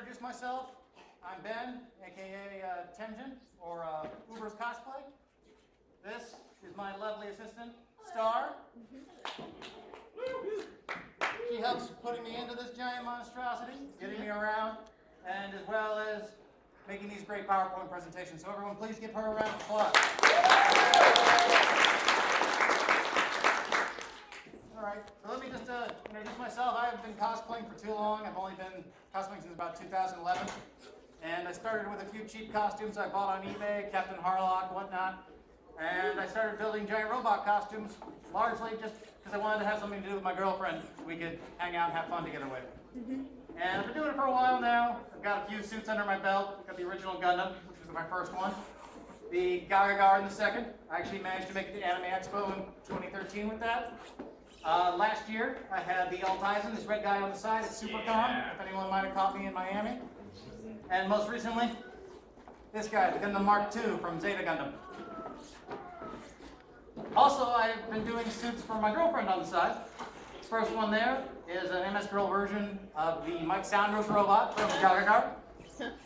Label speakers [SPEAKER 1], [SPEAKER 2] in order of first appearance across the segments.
[SPEAKER 1] introduce myself. I'm Ben, aka Tenjin, or Uber's Cosplay. This is my lovely assistant, Star. She helps putting me into this giant monstrosity, getting me around, and as well as making these great PowerPoint presentations. So everyone, please give her a round of applause. All right, so let me just introduce myself. I haven't been cosplaying for too long. I've only been cosplaying since about 2011. And I started with a few cheap costumes I bought on eBay, Captain Harlock, whatnot. And I started building giant robot costumes, largely just because I wanted to have something to do with my girlfriend. We could hang out and have fun together with. And I've been doing it for a while now. I've got a few suits under my belt. Got the original Gundam, which was my first one. The Gagagar in the second. I actually managed to make it to Anime Expo in 2013 with that. Last year, I had the Altizen, this red guy on the side at SuperCon, if anyone might have caught me in Miami. And most recently, this guy, the Gundam Mark II from Zeta Gundam. Also, I've been doing suits for my girlfriend on the side. The first one there is an MS Girl version of the Mike Sounders robot from Gagagar.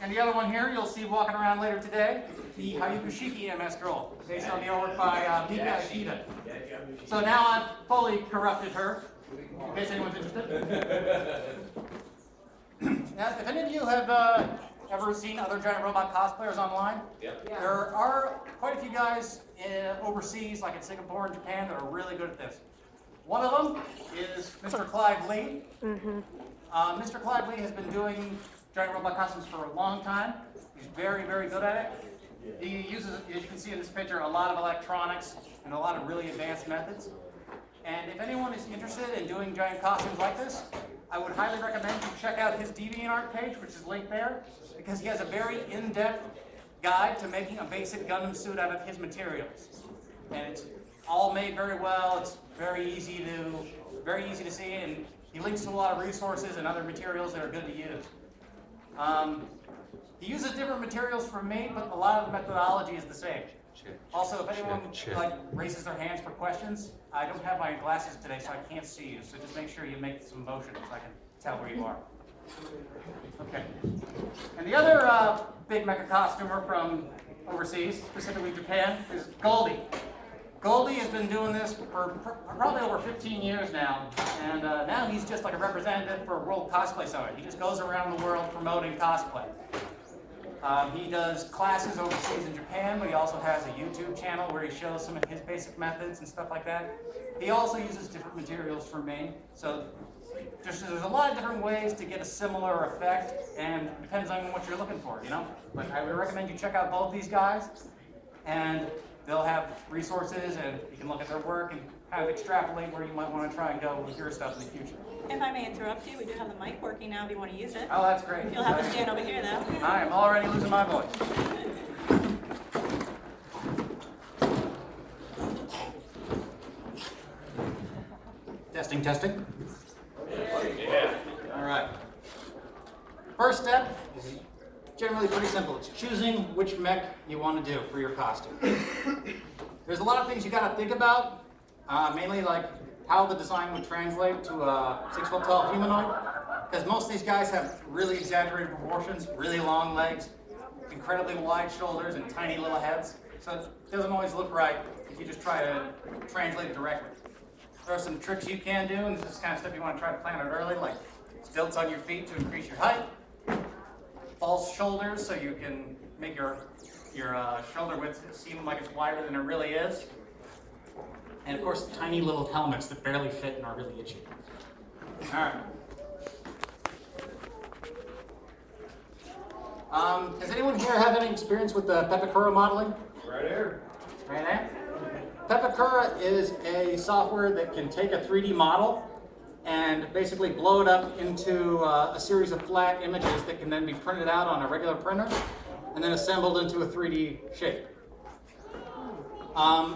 [SPEAKER 1] And the other one here, you'll see walking around later today, the Hayukushiki MS Girl, based on the artwork by Mika Ishida. So now I've fully corrupted her, in case anyone's interested. Now, if any of you have ever seen other giant robot cosplayers online, there are quite a few guys overseas, like in Singapore and Japan, that are really good at this. One of them is Mr. Clive Lee. Mr. Clive Lee has been doing giant robot costumes for a long time. He's very, very good at it. He uses, as you can see in this picture, a lot of electronics and a lot of really advanced methods. And if anyone is interested in doing giant costumes like this, I would highly recommend you check out his DeviantArt page, which is linked there, because he has a very in-depth guide to making a basic Gundam suit out of his materials. And it's all made very well. It's very easy to see, and he links to a lot of resources and other materials that are good to use. He uses different materials from me, but a lot of the methodology is the same. Also, if anyone raises their hands for questions, I don't have my glasses today, so I can't see you. So just make sure you make some motions so I can tell where you are. Okay. And the other big mecha costumer from overseas, specifically Japan, is Goldie. Goldie has been doing this for probably over 15 years now, and now he's just like a representative for World Cosplay Summit. He just goes around the world promoting cosplay. He does classes overseas in Japan, but he also has a YouTube channel where he shows some of his basic methods and stuff like that. He also uses different materials from me, so there's a lot of different ways to get a similar effect, and it depends on what you're looking for, you know? But I would recommend you check out both these guys, and they'll have resources, and you can look at their work and kind of extrapolate where you might want to try and go with your stuff in the future.
[SPEAKER 2] If I may interrupt you, we do have the mic working now if you want to use it.
[SPEAKER 1] Oh, that's great.
[SPEAKER 2] You'll have to stand over here, though.
[SPEAKER 1] I am already losing my voice. Testing, testing.
[SPEAKER 3] Yeah.
[SPEAKER 1] All right. First step is generally pretty simple. It's choosing which mech you want to do for your costume. There's a lot of things you got to think about, mainly like how the design would translate to a 6-foot tall humanoid, because most of these guys have really exaggerated proportions, really long legs, incredibly wide shoulders, and tiny little heads. So it doesn't always look right if you just try to translate it directly. There are some tricks you can do, and this is the kind of stuff you want to try to plan out early, like stilts on your feet to increase your height, false shoulders so you can make your shoulder width seem like it's wider than it really is. And of course, tiny little helmets that barely fit and are really itchy. All right. Does anyone here have any experience with the Pepakura modeling?
[SPEAKER 3] Right here.
[SPEAKER 1] Right there? Pepakura is a software that can take a 3D model and basically blow it up into a series of flat images that can then be printed out on a regular printer and then assembled into a 3D shape.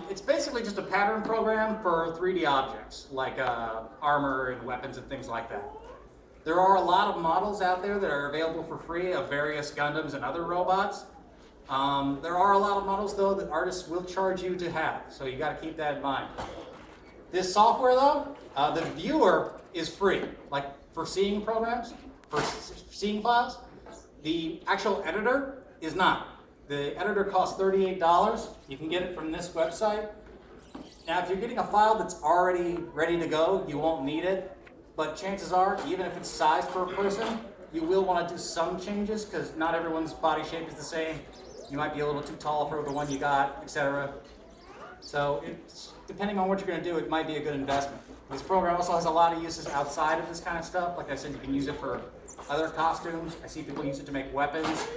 [SPEAKER 1] It's basically just a pattern program for 3D objects, like armor and weapons and things like that. There are a lot of models out there that are available for free of various Gundams and other robots. There are a lot of models, though, that artists will charge you to have, so you got to keep that in mind. This software, though, the viewer is free, like for seeing programs, for seeing files. The actual editor is not. The editor costs $38. You can get it from this website. Now, if you're getting a file that's already ready to go, you won't need it. But chances are, even if it's sized for a person, you will want to do some changes because not everyone's body shape is the same. You might be a little too tall for the one you got, etc. So it's, depending on what you're going to do, it might be a good investment. This program also has a lot of uses outside of this kind of stuff. Like I said, you can use it for other costumes. I see people use it to make weapons,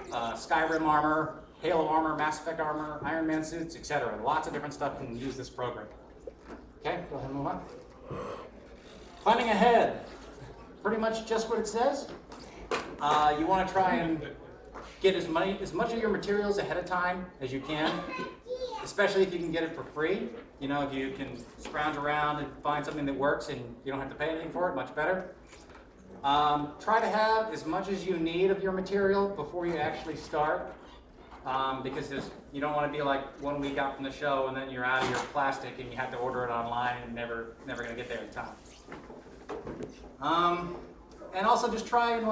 [SPEAKER 1] Skyrim armor, Halo armor, Mass Effect armor, Iron Man suits, etc. Lots of different stuff can use this program. Okay, go ahead and move on. Planning ahead. Pretty much just what it says. You want to try and get as much of your materials ahead of time as you can, especially if you can get it for free. You know, if you can scrounge around and find something that works and you don't have to pay anything for it, much better. Try to have as much as you need of your material before you actually start, because you don't want to be like 1 week out from the show and then you're out of your plastic and you have to order it online and never going to get there in time. And also just try and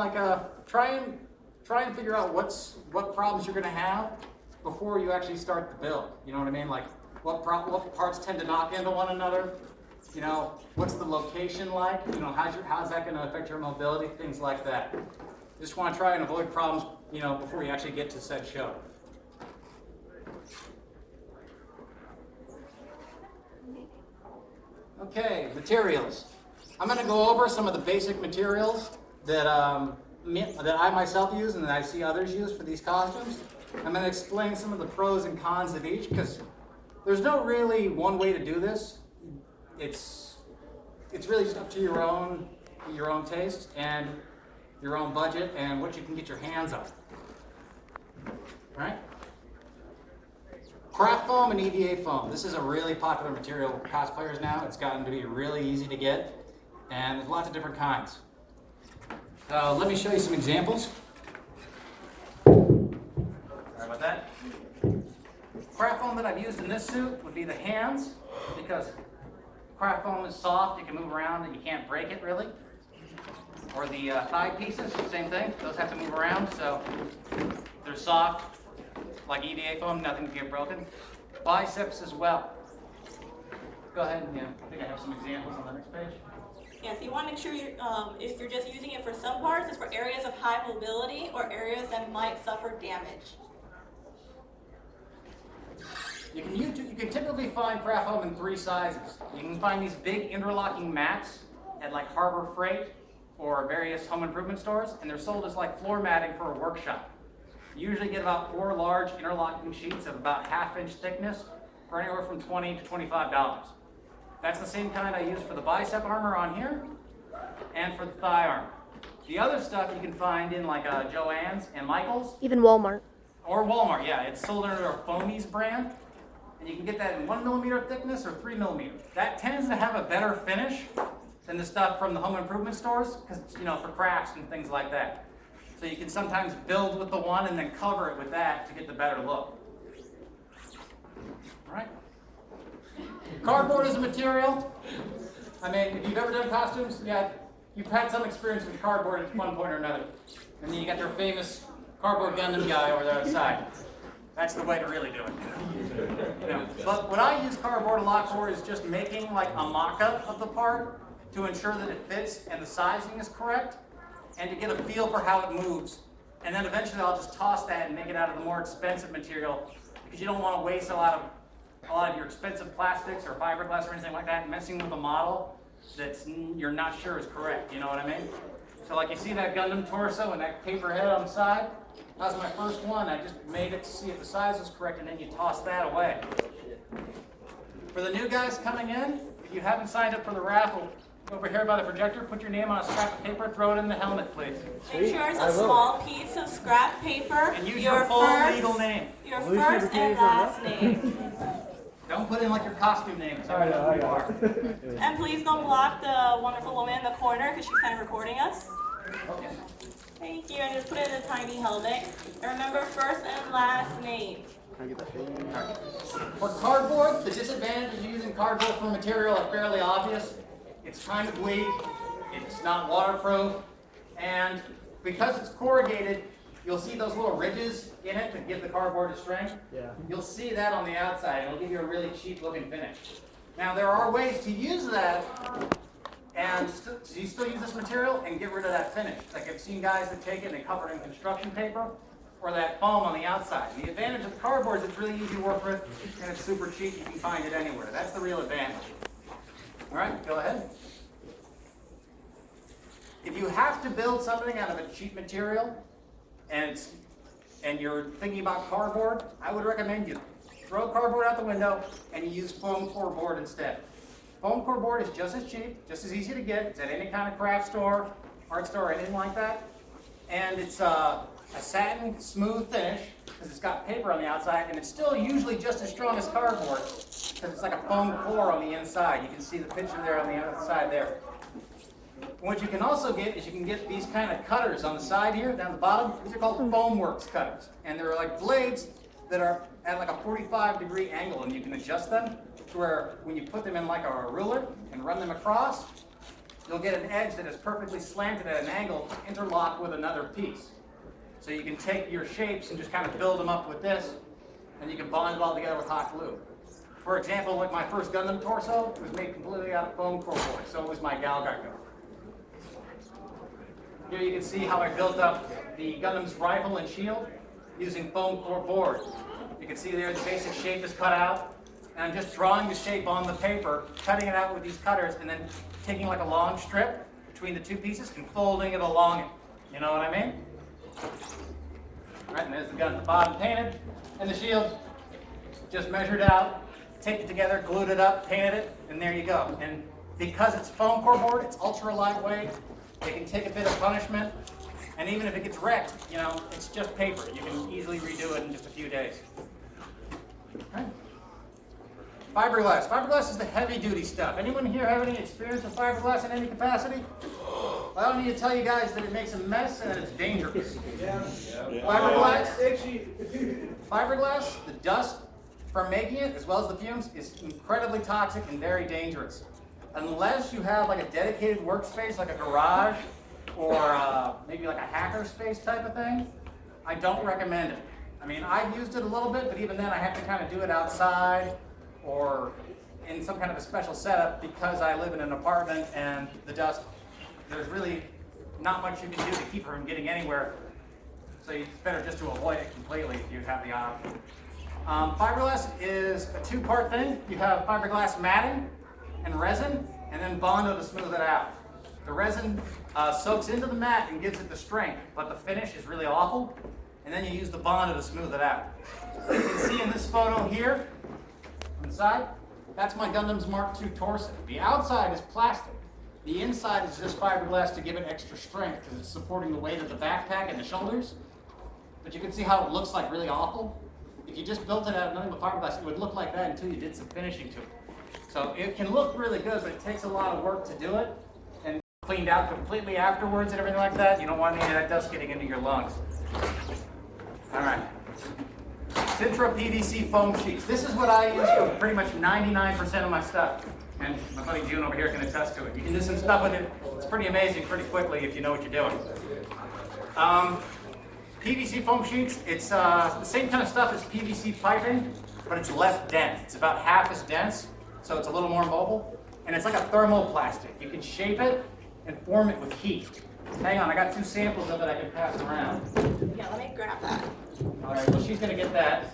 [SPEAKER 1] figure out what problems you're going to have before you actually start the build. You know what I mean? Like what parts tend to knock into one another. You know, what's the location like? You know, how's that going to affect your mobility? Things like that. Just want to try and avoid problems, you know, before you actually get to said show. Okay, materials. I'm going to go over some of the basic materials that I myself use and that I see others use for these costumes. I'm going to explain some of the pros and cons of each because there's no really one way to do this. It's really just up to your own taste and your own budget and what you can get your hands on. All right? Craft foam and EVA foam. This is a really popular material with cosplayers now. It's gotten to be really easy to get, and there's lots of different kinds. So let me show you some examples. Sorry about that. Craft foam that I've used in this suit would be the hands, because craft foam is soft, it can move around, and you can't break it really. Or the thigh pieces, same thing. Those have to move around, so they're soft. Like EVA foam, nothing can get broken. Biceps as well. Go ahead and, I think I have some examples on the next page.
[SPEAKER 2] Yes, you want to make sure if you're just using it for some parts, it's for areas of high mobility or areas that might suffer damage.
[SPEAKER 1] You can typically find craft foam in 3 sizes. You can find these big interlocking mats at like Harbor Freight or various home improvement stores, and they're sold as like floor matting for a workshop. You usually get about 4 large interlocking sheets of about 1/2 inch thickness for anywhere from $20 to $25. That's the same kind I use for the bicep armor on here and for the thigh armor. The other stuff you can find in like Joann's and Michael's.
[SPEAKER 4] Even Walmart.
[SPEAKER 1] Or Walmart, yeah. It's sold under our Foamies brand. And you can get that in 1mm thickness or 3mm. That tends to have a better finish than the stuff from the home improvement stores, because, for crafts and things like that. So you can sometimes build with the one and then cover it with that to get the better look. All right. Cardboard is a material. I mean, if you've ever done costumes, yeah, you've had some experience with cardboard at one point or another. And then you got your famous cardboard Gundam guy over there outside. That's the way to really do it. But what I use cardboard a lot for is just making like a mock-up of the part to ensure that it fits and the sizing is correct, and to get a feel for how it moves. And then eventually I'll just toss that and make it out of the more expensive material, because you don't want to waste a lot of your expensive plastics or fiberglass or anything like that messing with a model that's you're not sure is correct, you know what I mean? So like you see that Gundam torso and that paper head on the side? That was my first one. I just made it to see if the size was correct, and then you toss that away. For the new guys coming in, if you haven't signed up for the raffle, over here by the projector, put your name on a scrap of paper, throw it in the helmet, please.
[SPEAKER 2] Make sure it's a small piece of scrap paper.
[SPEAKER 1] And use your full legal name.
[SPEAKER 2] Your first and last name.
[SPEAKER 1] Don't put in like your costume name. Sorry, who you are.
[SPEAKER 2] And please don't block the wonderful woman in the corner because she's kind of recording us.
[SPEAKER 1] Okay.
[SPEAKER 2] Thank you. And just put it in a tiny helmet. And remember, first and last name.
[SPEAKER 1] For cardboard, the disadvantage of using cardboard for material are fairly obvious. It's kind of weak, it's not waterproof, and because it's corrugated, you'll see those little ridges in it that give the cardboard its strength.
[SPEAKER 4] Yeah.
[SPEAKER 1] You'll see that on the outside, and it'll give you a really cheap looking finish. Now there are ways to use that and so you still use this material and get rid of that finish. Like I've seen guys that take it and they cover it in construction paper or that foam on the outside. And the advantage of the cardboard is it's really easy to work with and it's super cheap. You can find it anywhere. That's the real advantage. All right, go ahead. If you have to build something out of a cheap material and you're thinking about cardboard, I would recommend you throw cardboard out the window and you use foam core board instead. Foam core board is just as cheap, just as easy to get. It's at any kind of craft store, art store, anything like that. And it's a satin smooth finish because it's got paper on the outside, and it's still usually just as strong as cardboard because it's like a foam core on the inside. You can see the picture there on the outside there. What you can also get is you can get these kind of cutters on the side here, down the bottom. These are called Foamworks cutters. And they're like blades that are at like a 45-degree angle, and you can adjust them to where when you put them in like a ruler and run them across, you'll get an edge that is perfectly slanted at an angle interlocked with another piece. So you can take your shapes and just kind of build them up with this, and you can bond it all together with hot glue. For example, like my first Gundam torso was made completely out of foam core board, so was my Galgargo. Here you can see how I built up the Gundam's rifle and shield using foam core board. You can see there the basic shape is cut out, and I'm just drawing the shape on the paper, cutting it out with these cutters, and then taking like a long strip between the two pieces and folding it along it. You know what I mean? All right, and there's the gun at the bottom painted, and the shield just measured out, taped it together, glued it up, painted it, and there you go. And because it's foam core board, it's ultra lightweight. It can take a bit of punishment, and even if it gets wrecked, you know, it's just paper. You can easily redo it in just a few days. Okay. Fiberglass. Fiberglass is the heavy-duty stuff. Anyone here have any experience with fiberglass in any capacity? Well, I don't need to tell you guys that it makes a mess and that it's dangerous.
[SPEAKER 4] Yeah.
[SPEAKER 1] Fiberglass,
[SPEAKER 4] Itchy.
[SPEAKER 1] fiberglass, the dust from making it, as well as the fumes, is incredibly toxic and very dangerous. Unless you have like a dedicated workspace, like a garage, or maybe like a hacker space type of thing, I don't recommend it. I mean, I've used it a little bit, but even then I have to kind of do it outside or in some kind of a special setup because I live in an apartment and the dust, there's really not much you can do to keep it from getting anywhere. So it's better just to avoid it completely if you have the option. Fiberglass is a two-part thing. You have fiberglass matting and resin, and then Bondo to smooth it out. The resin soaks into the mat and gives it the strength, but the finish is really awful. And then you use the Bondo to smooth it out. You can see in this photo here, inside, that's my Gundam's Mark II torso. The outside is plastic. The inside is just fiberglass to give it extra strength because it's supporting the weight of the backpack and the shoulders. But you can see how it looks like really awful. If you just built it out of nothing but fiberglass, it would look like that until you did some finishing to it. So it can look really good, but it takes a lot of work to do it. And cleaned out completely afterwards and everything like that, you don't want any of that dust getting into your lungs. All right. Sintra PVC foam sheets. This is what I use for pretty much 99% of my stuff. And my buddy June over here can attest to it. You can do some stuff with it. It's pretty amazing pretty quickly if you know what you're doing. PVC foam sheets, it's the same kind of stuff as PVC piping, but it's less dense. It's about half as dense, so it's a little more mobile. And it's like a thermoplastic. You can shape it and form it with heat. Hang on, I got two samples of it I can pass around.
[SPEAKER 2] Yeah, let me grab that.
[SPEAKER 1] All right, well, she's gonna get that.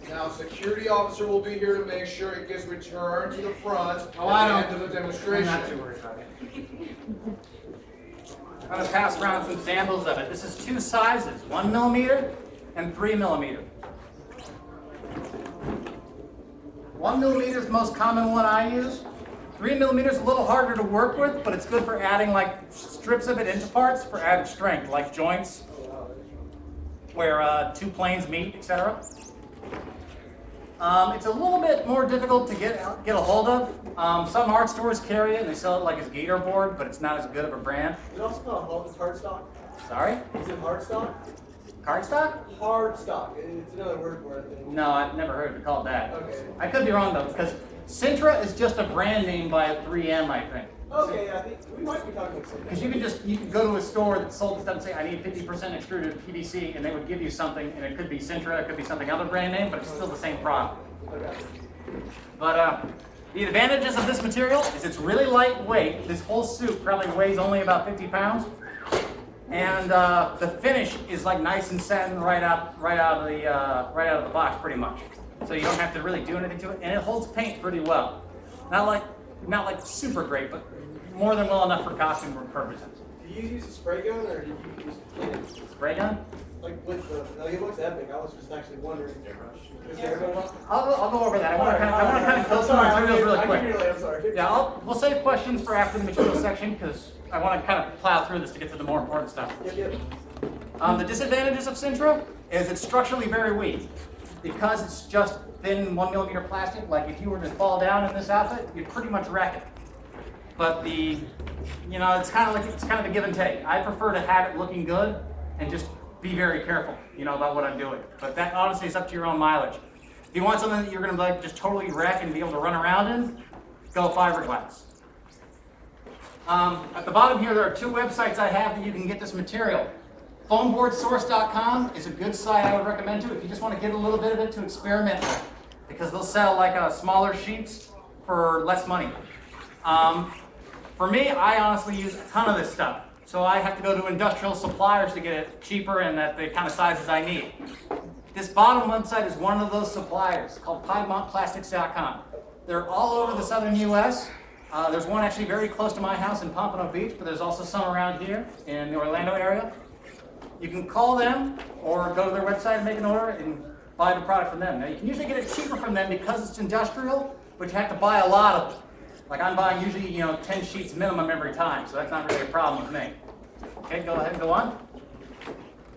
[SPEAKER 3] Now, security officer will be here to make sure it gets returned to the front
[SPEAKER 1] Oh, I
[SPEAKER 3] at
[SPEAKER 1] don't-
[SPEAKER 3] the end of the
[SPEAKER 1] I'm
[SPEAKER 3] demonstration.
[SPEAKER 1] not too worried about it. I'm gonna pass around some samples of it. This is two sizes, 1 millimeter and 3 millimeter. 1 millimeter is the most common one I use. 3 millimeters is a little harder to work with, but it's good for adding like strips of it into parts for added strength, like joints where two planes meet, etc. It's a little bit more difficult to get a hold of. Some art stores carry it and they sell it like as gator board, but it's not as good of a brand.
[SPEAKER 4] Is it also called hard stock?
[SPEAKER 1] Sorry?
[SPEAKER 4] Is it hard stock?
[SPEAKER 1] Cardstock?
[SPEAKER 4] Hard stock. It's another word for it. I think.
[SPEAKER 1] No, I've never heard it called that.
[SPEAKER 4] Okay.
[SPEAKER 1] I could be wrong though, because Sintra is just a brand name by 3M, I think.
[SPEAKER 4] Okay, I think we might be talking about something.
[SPEAKER 1] Because you can go to a store that sold stuff and say, I need 50% extruded PVC, and they would give you something, and it could be Sintra, it could be something other brand name, but it's still the same product.
[SPEAKER 4] Okay.
[SPEAKER 1] But the advantages of this material is it's really lightweight. This whole suit probably weighs only about 50 pounds. And the finish is like nice and satin right out of the box pretty much. So you don't have to really do anything to it, and it holds paint pretty well. Not like super great, but more than well enough for costume purposes.
[SPEAKER 4] Do you use a spray gun or do you use paint?
[SPEAKER 1] Spray gun?
[SPEAKER 4] Like with the, it looks epic. I was just actually wondering. Is there one?
[SPEAKER 1] I'll go over that. I want to kind of fill some materials really quick.
[SPEAKER 4] I'm sorry.
[SPEAKER 1] Yeah, we'll save questions for after the material section because I want to kind of plow through this to get to the more important stuff.
[SPEAKER 4] Yep.
[SPEAKER 1] The disadvantages of Sintra is it's structurally very weak. Because it's just thin 1 millimeter plastic, like if you were to fall down in this outfit, you'd pretty much wreck it. But it's kind of a give and take. I prefer to have it looking good and just be very careful, about what I'm doing. But that honestly is up to your own mileage. If you want something that you're going to just totally wreck and be able to run around in, go fiberglass. At the bottom here, there are 2 websites I have that you can get this material. Foamboardsource.com is a good site I would recommend to if you just want to get a little bit of it to experiment with, because they'll sell like smaller sheets for less money. For me, I honestly use a ton of this stuff, so I have to go to industrial suppliers to get it cheaper and at the kind of sizes I need. This bottom website is one of those suppliers called PiedmontPlastics.com. They're all over the southern U.S. There's one actually very close to my house in Pompano Beach, but there's also some around here in the Orlando area. You can call them or go to their website and make an order and buy the product from them. Now you can usually get it cheaper from them because it's industrial, but you have to buy a lot of it. Like I'm buying usually 10 sheets minimum every time, so that's not really a problem with me. Okay, go ahead and go on.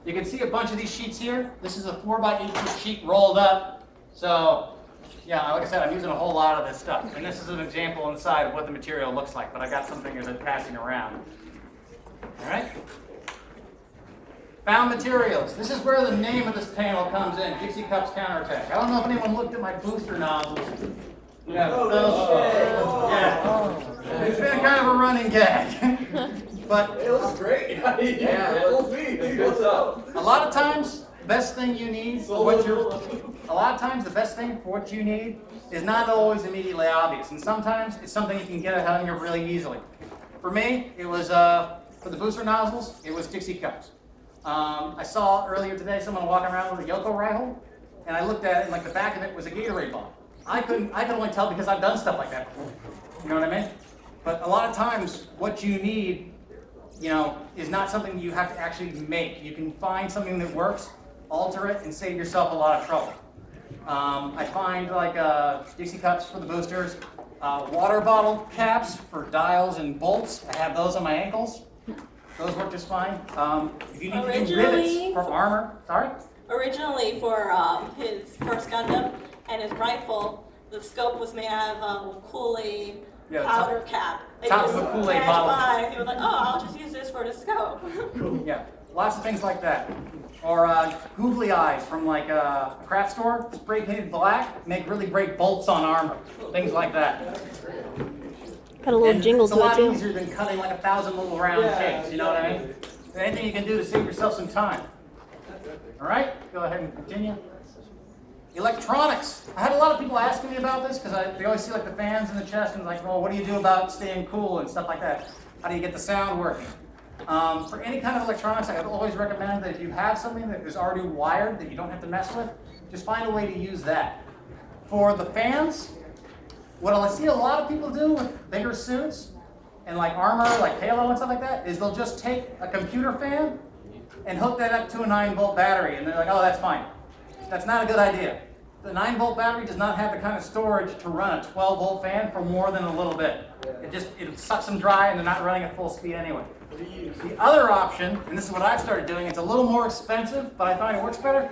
[SPEAKER 1] You can see a bunch of these sheets here. This is a 4x8 foot sheet rolled up. So yeah, like I said, I'm using a whole lot of this stuff. And this is an example inside of what the material looks like, but I got some fingers that passing around. All right. Found materials. This is where the name of this panel comes in, Dixie Cups Counterattack. I don't know if anyone looked at my booster nozzles. Yeah, it's been kind of a running gag. But
[SPEAKER 4] It looks great.
[SPEAKER 1] Yeah.
[SPEAKER 4] Full speed. What's up?
[SPEAKER 1] a lot of times, the best thing you need for what you need is not always immediately obvious. And sometimes it's something you can get at home really easily. For me, it was, for the booster nozzles, it was Dixie Cups. I saw earlier today someone walking around with a Yoko rifle, and I looked at it, and like the back of it was a Gatorade bottle. I could only tell because I've done stuff like that before. You know what I mean? But a lot of times, what you need, is not something you have to actually make. You can find something that works, alter it, and save yourself a lot of trouble. I find like Dixie cups for the boosters, water bottle caps for dials and bolts. I have those on my ankles. Those work just fine. If you need to do rivets for armor, sorry?
[SPEAKER 2] Originally for his first Gundam and his rifle, the scope was made out of Kool-Aid powder cap.
[SPEAKER 1] Top of a Kool-Aid bottle.
[SPEAKER 2] He was like, oh, I'll just use this for the scope.
[SPEAKER 1] Yeah, lots of things like that. Or googly eyes from like a craft store, spray painted black, make really great bolts on armor. Things like that.
[SPEAKER 5] Got a little jingle
[SPEAKER 1] it's
[SPEAKER 5] to
[SPEAKER 1] a
[SPEAKER 5] it
[SPEAKER 1] lot
[SPEAKER 5] too.
[SPEAKER 1] easier than cutting like 1,000 little round shapes, you know what I mean? Anything you can do to save yourself some time. All right, go ahead and continue. Electronics. I had a lot of people asking me about this because they always see like the fans in the chest and like, well, what do you do about staying cool and stuff like that? How do you get the sound working? For any kind of electronics, I would always recommend that if you have something that is already wired that you don't have to mess with, just find a way to use that. For the fans, what I see a lot of people do with bigger suits and like armor, like Halo and stuff like that, is they'll just take a computer fan and hook that up to a 9-volt battery, and they're like, oh, that's fine. That's not a good idea. The 9-volt battery does not have the kind of storage to run a 12-volt fan for more than a little bit. It sucks them dry, and they're not running at full speed anyway. The other option, and this is what I've started doing, it's a little more expensive, but I find it works better,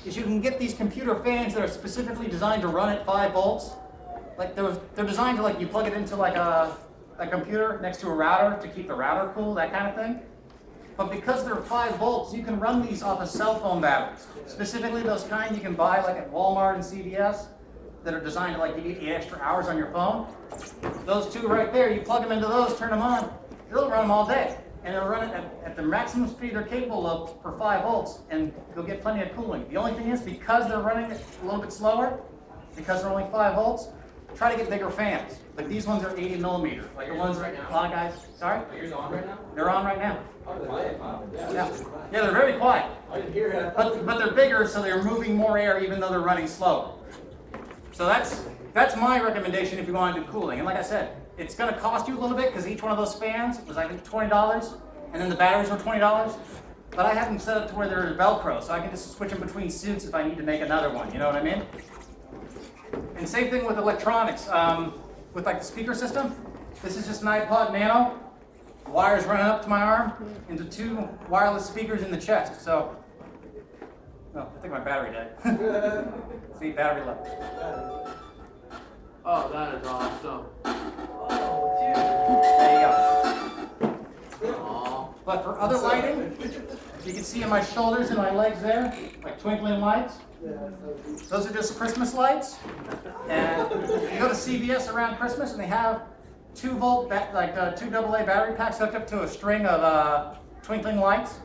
[SPEAKER 1] is you can get these computer fans that are specifically designed to run at 5 volts. Like they're designed to, like, you plug it into like a computer next to a router to keep the router cool, that kind of thing. But because they're 5 volts, you can run these off of cell phone batteries. Specifically those kind you can buy like at Walmart and CVS. that are designed to like give you 8 extra hours on your phone. Those two right there, you plug them into those, turn them on, they'll run them all day. And they'll run it at the maximum speed they're capable of for 5 volts, and you'll get plenty of cooling. The only thing is, because they're running it a little bit slower, because they're only 5 volts, try to get bigger fans. Like these ones are 80 millimeter. Like the ones right now. A lot of guys, sorry?
[SPEAKER 3] Are yours on right now?
[SPEAKER 1] They're on right now.
[SPEAKER 3] Oh, they're quiet.
[SPEAKER 1] Yeah, they're very quiet.
[SPEAKER 3] I didn't hear it.
[SPEAKER 1] But they're bigger, so they're moving more air even though they're running slower. So that's my recommendation if you want to do cooling. And like I said, it's going to cost you a little bit because each one of those fans was I think $20, and then the batteries were $20. But I have them set up to where they're Velcro, so I can just switch them between suits if I need to make another one. You know what I mean? And same thing with electronics. With like the speaker system, this is just an iPod Nano. Wires running up to my arm into 2 wireless speakers in the chest. So, oh, I think my battery died. See, battery low.
[SPEAKER 6] Oh, that is awesome.
[SPEAKER 1] There you go.
[SPEAKER 6] Aw.
[SPEAKER 1] But for other lighting, you can see in my shoulders and my legs there, like twinkling lights. Those are just Christmas lights. And you go to CVS around Christmas and they have 2 volt, like 2 AA battery packs hooked up to a string of twinkling lights.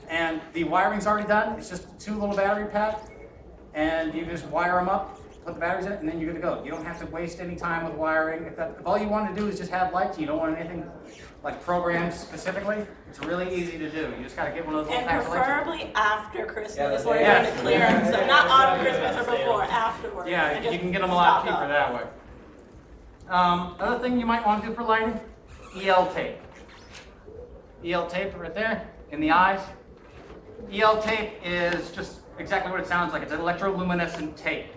[SPEAKER 1] And the wiring's already done. It's just 2 little battery packs. And you just wire them up, put the batteries in it, and then you're good to go. You don't have to waste any time with wiring. If all you want to do is just have lights, you don't want anything like programmed specifically, it's really easy to do. You just got to get one of those little
[SPEAKER 2] And
[SPEAKER 1] packs of lights.
[SPEAKER 2] preferably after Christmas, where
[SPEAKER 1] Yeah.
[SPEAKER 2] you're going to clearance. So not on Christmas or before, afterwards.
[SPEAKER 1] Yeah,
[SPEAKER 2] And
[SPEAKER 1] you
[SPEAKER 2] just
[SPEAKER 1] can get them a lot
[SPEAKER 2] stock
[SPEAKER 1] cheaper
[SPEAKER 2] up.
[SPEAKER 1] that way. Other thing you might want to do for lighting, EL tape. EL tape right there in the eyes. EL tape is just exactly what it sounds like. It's an electroluminescent tape.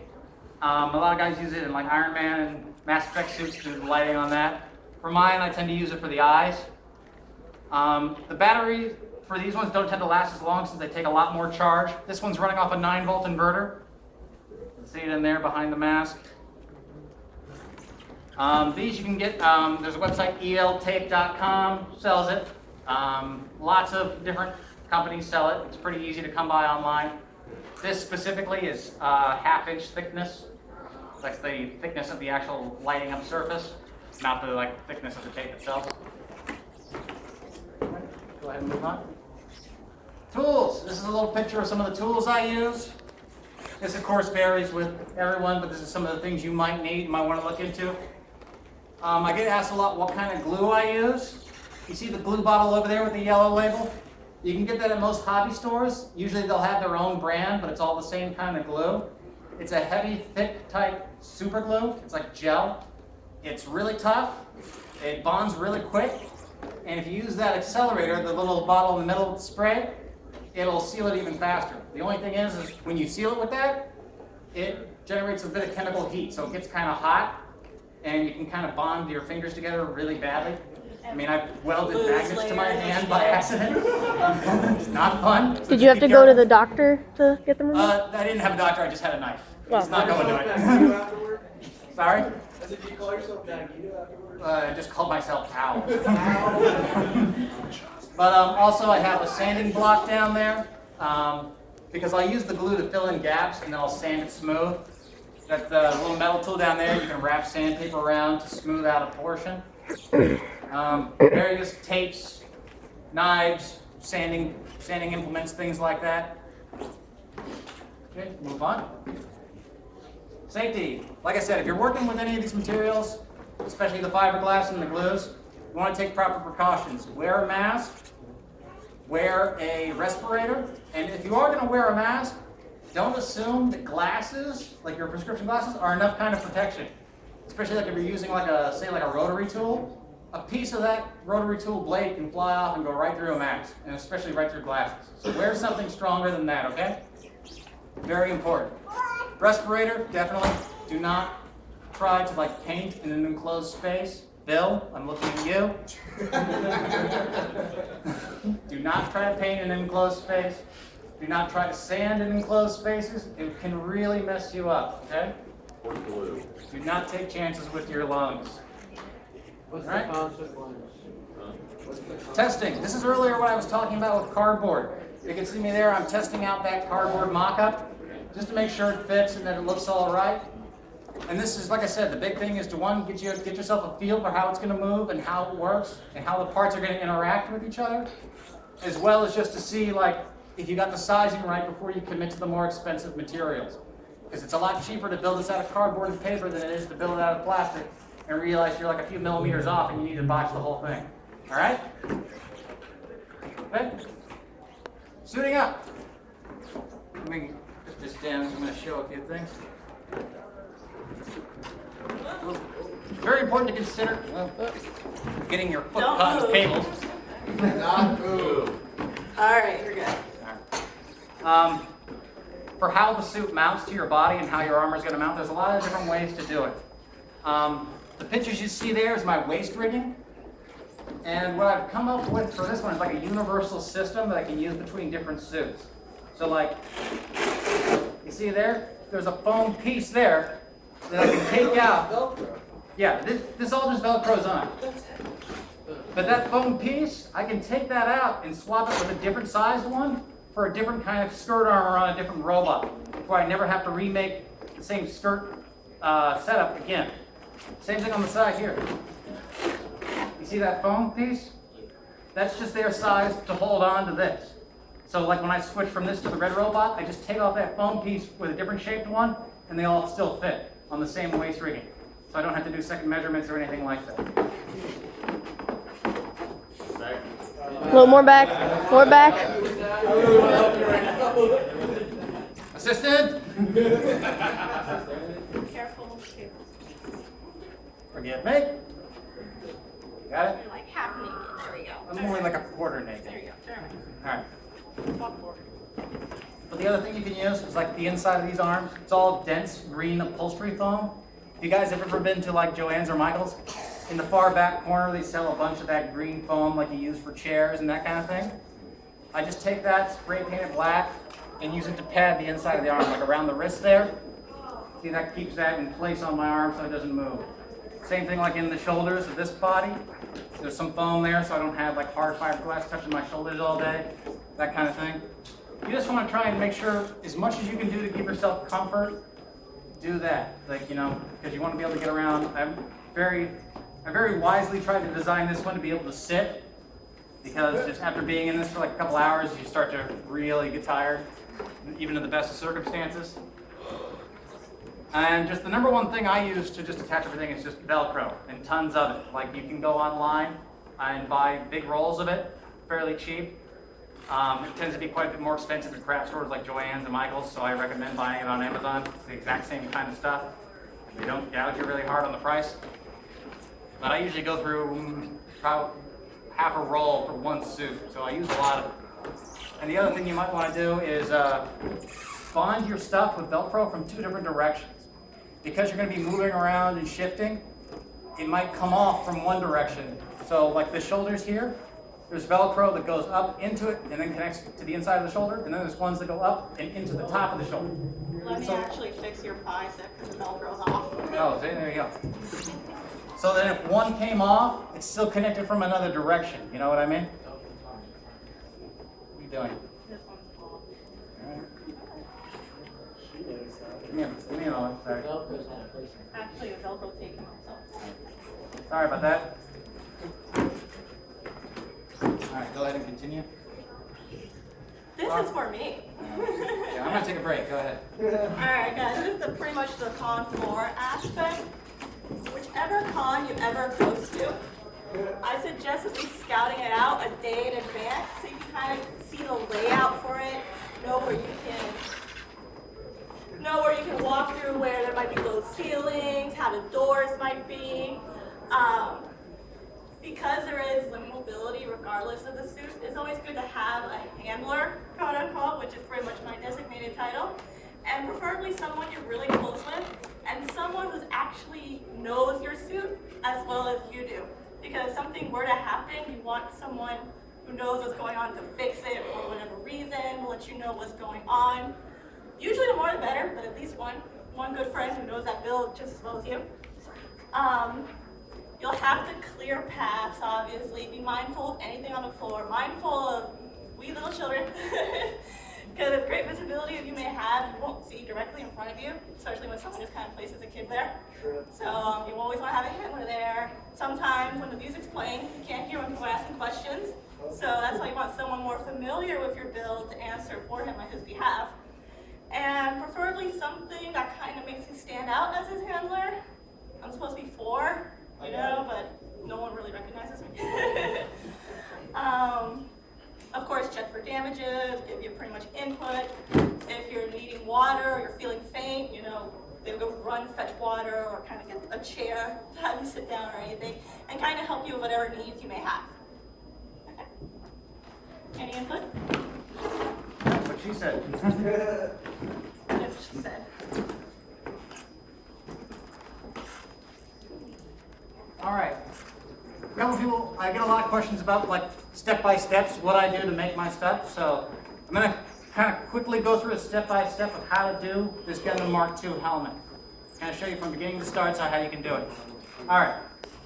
[SPEAKER 1] A lot of guys use it in like Iron Man and Mass Effect suits to do the lighting on that. For mine, I tend to use it for the eyes. The batteries for these ones don't tend to last as long since they take a lot more charge. This one's running off a 9-volt inverter. See it in there behind the mask. These you can get, there's a website, eltape.com, sells it. Lots of different companies sell it. It's pretty easy to come by online. This specifically is 1/2 inch thickness. That's the thickness of the actual lighting up surface, not the thickness of the tape itself. Go ahead and move on. Tools. This is a little picture of some of the tools I use. This, of course, varies with everyone, but this is some of the things you might need, you might want to look into. I get asked a lot what kind of glue I use. You see the glue bottle over there with the yellow label? You can get that at most hobby stores. Usually they'll have their own brand, but it's all the same kind of glue. It's a heavy, thick type super glue. It's like gel. It's really tough. It bonds really quick. And if you use that accelerator, the little bottle in the middle spray, it'll seal it even faster. The only thing is when you seal it with that, it generates a bit of chemical heat. So it gets kind of hot, and you can kind of bond your fingers together really badly. I mean, I've welded magnets to my hand by accident. It's not fun.
[SPEAKER 5] Did you have to go to the doctor to get them removed?
[SPEAKER 1] I didn't have a doctor, I just had a knife.
[SPEAKER 5] Well.
[SPEAKER 1] It's not going to it.
[SPEAKER 4] Afterward?
[SPEAKER 1] Sorry?
[SPEAKER 4] I said, do you call yourself Nagito afterwards?
[SPEAKER 1] I just called myself Owl. But also I have a sanding block down there because I'll use the glue to fill in gaps and then I'll sand it smooth. That little metal tool down there, you can wrap sandpaper around to smooth out a portion. Various tapes, knives, sanding implements, things like that. Okay, move on. Safety. Like I said, if you're working with any of these materials, especially the fiberglass and the glues, you want to take proper precautions. Wear a mask, wear a respirator, and if you are going to wear a mask, don't assume that glasses, like your prescription glasses, are enough kind of protection. Especially like if you're using like a rotary tool. A piece of that rotary tool blade can fly off and go right through a mask, and especially right through glasses. So wear something stronger than that, okay? Very important. Respirator, definitely. Do not try to paint in an enclosed space. Bill, I'm looking at you. Do not try to paint in an enclosed space. Do not try to sand in enclosed spaces. It can really mess you up, okay?
[SPEAKER 6] Or glue.
[SPEAKER 1] Do not take chances with your lungs.
[SPEAKER 6] What's
[SPEAKER 1] Right.
[SPEAKER 6] the consequence?
[SPEAKER 1] Testing. This is earlier what I was talking about with cardboard. You can see me there. I'm testing out that cardboard mock-up just to make sure it fits and that it looks all right. And this is, like I said, the big thing is to get yourself a feel for how it's going to move and how it works and how the parts are going to interact with each other, as well as just to see like if you got the sizing right before you commit to the more expensive materials. Because it's a lot cheaper to build this out of cardboard and paper than it is to build it out of plastic and realize you're like a few millimeters off and you need to botch the whole thing. All right? Okay? Suiting up. Let me put this down. I'm going to show a few things. Very important to consider getting your foot
[SPEAKER 2] Don't
[SPEAKER 1] caught in
[SPEAKER 2] move.
[SPEAKER 1] cables.
[SPEAKER 3] Not move.
[SPEAKER 2] All right, you're good.
[SPEAKER 1] For how the suit mounts to your body and how your armor is going to mount, there's a lot of different ways to do it. The pictures you see there is my waist rigging. And what I've come up with for this one is like a universal system that I can use between different suits. So like, you see there's a foam piece there that I can take out. Yeah, this all just Velcros on. But that foam piece, I can take that out and swap it with a different sized one for a different kind of skirt armor on a different robot, where I never have to remake the same skirt setup again. Same thing on the side here. You see that foam piece? That's just their size to hold on to this. So like when I switch from this to the red robot, I just take off that foam piece with a different shaped one, and they all still fit on the same waist rigging. So I don't have to do second measurements or anything like that.
[SPEAKER 5] A little more back. More back.
[SPEAKER 1] Assistant?
[SPEAKER 2] Careful.
[SPEAKER 1] Forgive me. Got it?
[SPEAKER 2] You're like half naked. There we go.
[SPEAKER 1] I'm only like a quarter naked.
[SPEAKER 2] There you go. Turn
[SPEAKER 1] All right.
[SPEAKER 2] around. Walk forward.
[SPEAKER 1] But the other thing you can use is like the inside of these arms. It's all dense green upholstery foam. If you guys have ever been to like Joann's or Michael's, in the far back corner they sell a bunch of that green foam like you use for chairs and that kind of thing. I just take that, spray paint it black, and use it to pad the inside of the arm, like around the wrist there. See, that keeps that in place on my arm so it doesn't move. Same thing like in the shoulders of this body. There's some foam there so I don't have like hard fiberglass touching my shoulders all day, that kind of thing. You just want to try and make sure as much as you can do to give yourself comfort, do that. Like, you know, because you want to be able to get around. I very wisely tried to design this one to be able to sit, because just after being in this for like a couple hours, you start to really get tired, even in the best of circumstances. And just the number one thing I use to just attach everything is just Velcro, and tons of it. Like you can go online and buy big rolls of it, fairly cheap. It tends to be quite a bit more expensive at craft stores like Joann's and Michael's, so I recommend buying it on Amazon. It's the exact same kind of stuff. They don't gouge you really hard on the price. But I usually go through about half a roll for one suit, so I use a lot of it. And the other thing you might want to do is bond your stuff with Velcro from two different directions. Because you're going to be moving around and shifting, it might come off from one direction. So like the shoulders here, there's Velcro that goes up into it and then connects to the inside of the shoulder, and then there's ones that go up and into the top of the shoulder.
[SPEAKER 2] Let me actually fix your bicep because the Velcro's off.
[SPEAKER 1] Oh, see, there you go. So then if one came off, it's still connected from another direction. You know what I mean? What are you doing?
[SPEAKER 2] This one's off.
[SPEAKER 1] All right. Give me a moment, sorry.
[SPEAKER 2] Actually, a Velcro taken off.
[SPEAKER 1] Sorry about that. All right, go ahead and continue.
[SPEAKER 2] This is for me.
[SPEAKER 1] Yeah, I'm gonna take a break. Go ahead.
[SPEAKER 2] Alright guys, this is pretty much the con floor aspect. Whichever con you ever go to, I suggest at least scouting it out a day in advance so you can kind of see the layout for it, know where you can walk through where there might be low ceilings, how the doors might be. Because there is limited mobility regardless of the suit, it's always good to have a handler, quote unquote, which is pretty much my designated title, and preferably someone you're really close with, and someone who actually knows your suit as well as you do. Because if something were to happen, you want someone who knows what's going on to fix it for whatever reason, will let you know what's going on. Usually the more the better, but at least one good friend who knows that build just as well as you. You'll have to clear paths, obviously. Be mindful of anything on the floor. Mindful of we little children. Because because as great visibility as you may have, you won't see directly in front of you, especially when someone just kind of places a kid there.
[SPEAKER 4] Sure.
[SPEAKER 2] So you always want to have a handler there. Sometimes when the music's playing, you can't hear when people are asking questions. So that's why you want someone more familiar with your build to answer for him on his behalf. And preferably something that kind of makes you stand out as his handler. I'm supposed to be 4, you know, but no one really recognizes me. Of course, check for damages, give you pretty much input. If you're needing water or you're feeling faint, you know, they'll go run, fetch water, or kind of get a chair to have you sit down or anything, and kind of help you with whatever needs you may have. Okay. Any input?
[SPEAKER 1] That's what she said.
[SPEAKER 2] That's what she said.
[SPEAKER 1] All right. A couple people, I get a lot of questions about like step-by-steps, what I do to make my stuff. So I'm going to kind of quickly go through a step-by-step of how to do this Gundam Mark II helmet. Kind of show you from beginning to start, so how you can do it. All right.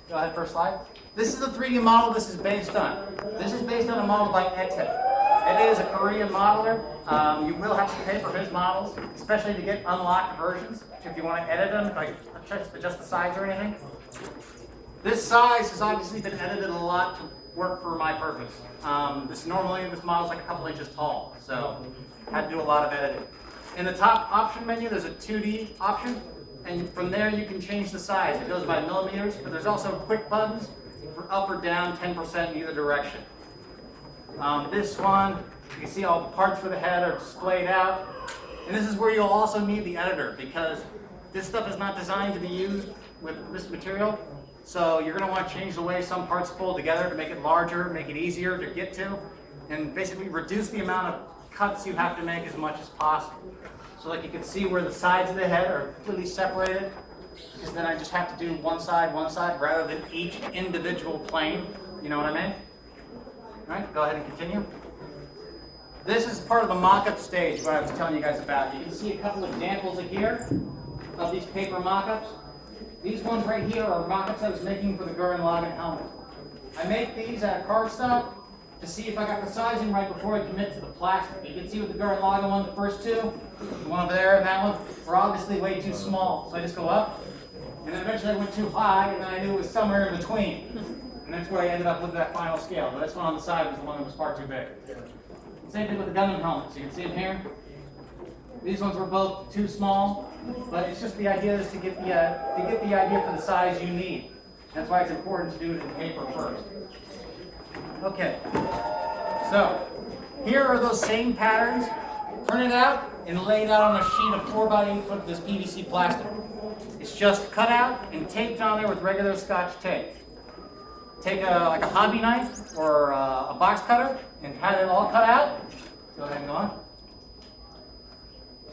[SPEAKER 1] Go ahead, first slide. This is the 3D model this is based on. This is based on a model by Ete. Ete is a Korean modeler. You will have to pay for his models, especially to get unlocked versions, if you want to edit them, like adjust the size or anything. This size has obviously been edited a lot to work for my purpose. This model is like a couple inches tall, so I had to do a lot of editing. In the top option menu, there's a 2D option, and from there you can change the size. It goes by millimeters, but there's also quick buttons for up or down 10% in either direction. This one, you can see all the parts for the head are displayed out, and this is where you'll also need the editor, because this stuff is not designed to be used with this material. So you're going to want to change the way some parts fold together to make it larger, make it easier to get to, and basically reduce the amount of cuts you have to make as much as possible. So like you can see where the sides of the head are completely separated, because then I just have to do one side, rather than each individual plane. You know what I mean? All right, go ahead and continue. This is part of the mock-up stage, what I was telling you guys about. You can see a couple examples here of these paper mock-ups. These ones right here are mock-ups I was making for the Gurren Laggan helmet. I make these at cardstock to see if I got the sizing right before I commit to the plastic. You can see with the Gurren Laggan one, the first two, the one over there and that one, were obviously way too small. So I just go up, and then eventually I went too high, and then I knew it was somewhere in between. And that's where I ended up with that final scale. But this one on the side was the one that was far too big. Same thing with the Gundam helmet. So you can see them here. These ones were both too small, but it's just the idea is to get the idea for the size you need. That's why it's important to do it in paper first. Okay, so here are those same patterns printed out and laid out on a sheet of 4x8 foot of this PVC plastic. It's just cut out and taped on there with regular Scotch tape. Take like a hobby knife or a box cutter and have it all cut out. Go ahead and go on.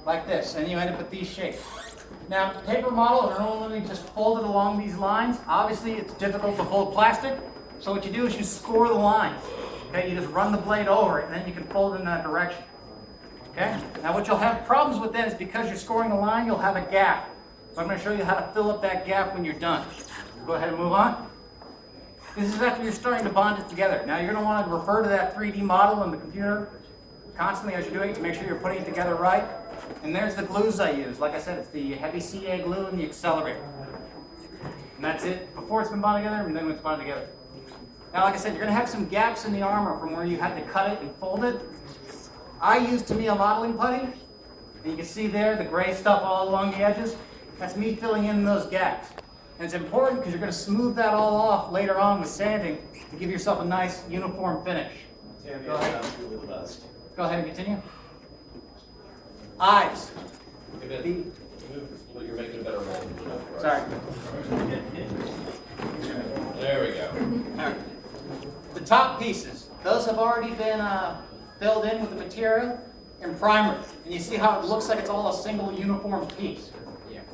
[SPEAKER 1] Like this, and you end up with these shapes. Now, paper models are normally just folded along these lines. Obviously, it's difficult to fold plastic, so what you do is you score the lines. Okay, you just run the blade over it, and then you can fold it in that direction. Okay, now what you'll have problems with then is because you're scoring the line, you'll have a gap. So I'm going to show you how to fill up that gap when you're done. Go ahead and move on. This is after you're starting to bond it together. Now, you're going to want to refer to that 3D model in the computer constantly as you're doing it to make sure you're putting it together right. And there's the glues I use. Like I said, it's the heavy CA glue and the accelerator. And that's it before it's been bonded together and then when it's bonded together. Now, like I said, you're going to have some gaps in the armor from where you had to cut it and fold it. I use Tamiya modeling putty. And you can see there the gray stuff all along the edges. That's me filling in those gaps. And it's important because you're going to smooth that all off later on with sanding to give yourself a nice uniform finish. Go ahead. Go ahead and continue. Eyes.
[SPEAKER 6] You're making a better mold.
[SPEAKER 1] Sorry.
[SPEAKER 6] There we go.
[SPEAKER 1] All right. The top pieces, those have already been filled in with the material and primer. And you see how it looks like it's all a single uniform piece.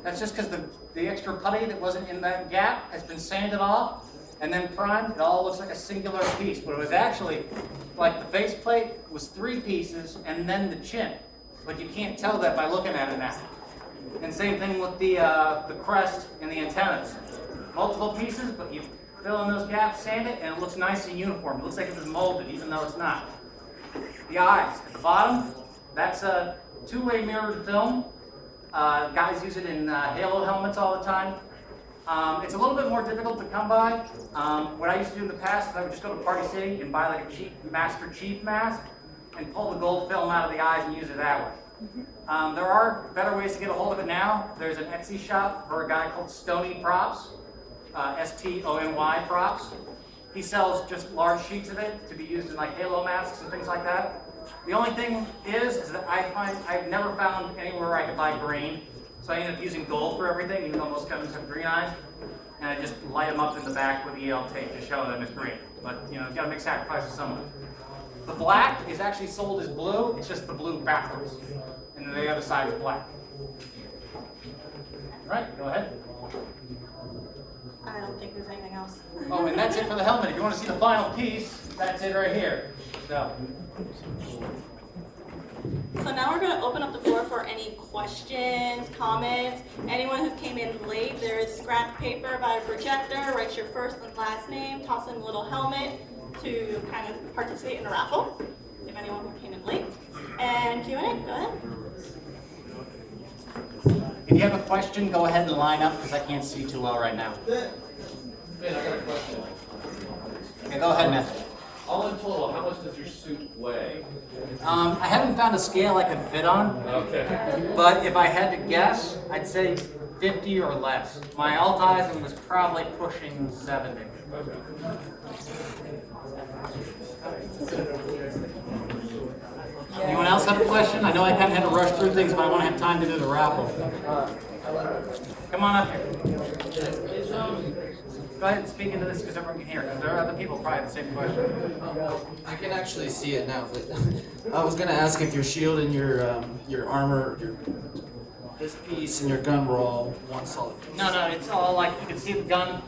[SPEAKER 1] That's just because the extra putty that wasn't in that gap has been sanded off and then primed. It all looks like a singular piece, but it was actually like the faceplate was 3 pieces and then the chin. But you can't tell that by looking at it now. And same thing with the crest and the antennas. Multiple pieces, but you fill in those gaps, sand it, and it looks nice and uniform. It looks like it was molded, even though it's not. The eyes at the bottom, That's a two-way mirrored film. Guys use it in Halo helmets all the time. It's a little bit more difficult to come by. What I used to do in the past is I would just go to Party City and buy like a cheap Master Chief mask and pull the gold film out of the eyes and use it that way. There are better ways to get a hold of it now. There's an Etsy shop for a guy called Stony Props, S-T-O-N-Y Props. He sells just large sheets of it to be used in like Halo masks and things like that. The only thing is that I've never found anywhere where I could buy green. So I ended up using gold for everything, even though most companies have green eyes. And I just light them up in the back with EL tape to show them it's green. But you know, you gotta make sacrifices somewhere. The black is actually sold as blue, it's just the blue backwards. And then the other side is black. All right, go ahead.
[SPEAKER 2] I don't think there's anything else.
[SPEAKER 1] Oh, and that's it for the helmet. If you want to see the final piece, that's it right here. So
[SPEAKER 2] now we're going to open up the floor for any questions, comments. Anyone who came in late, there is scrap paper by a projector. Write your first and last name, toss in a little helmet to kind of participate in a raffle, if anyone who came in late. And Q&A, go ahead.
[SPEAKER 1] if you have a question, go ahead and line up because I can't see too well right now.
[SPEAKER 6] Ben, I got a question.
[SPEAKER 1] Okay, go ahead, man.
[SPEAKER 6] All in total, how much does your suit weigh?
[SPEAKER 1] I haven't found a scale I could fit on,
[SPEAKER 6] Okay.
[SPEAKER 1] but if I had to guess, I'd say 50 or less. My Altizen was probably pushing 70. Anyone else have a question? I know I kind of had to rush through things, but I want to have time to do the raffle. Come on up here. Go ahead and speak into this because everyone can hear, because there are other people probably have the same question.
[SPEAKER 7] I can actually see it now, but I was gonna ask if your shield and your armor, this piece and your gun were all one solid piece.
[SPEAKER 1] No, it's all like, you can see the gun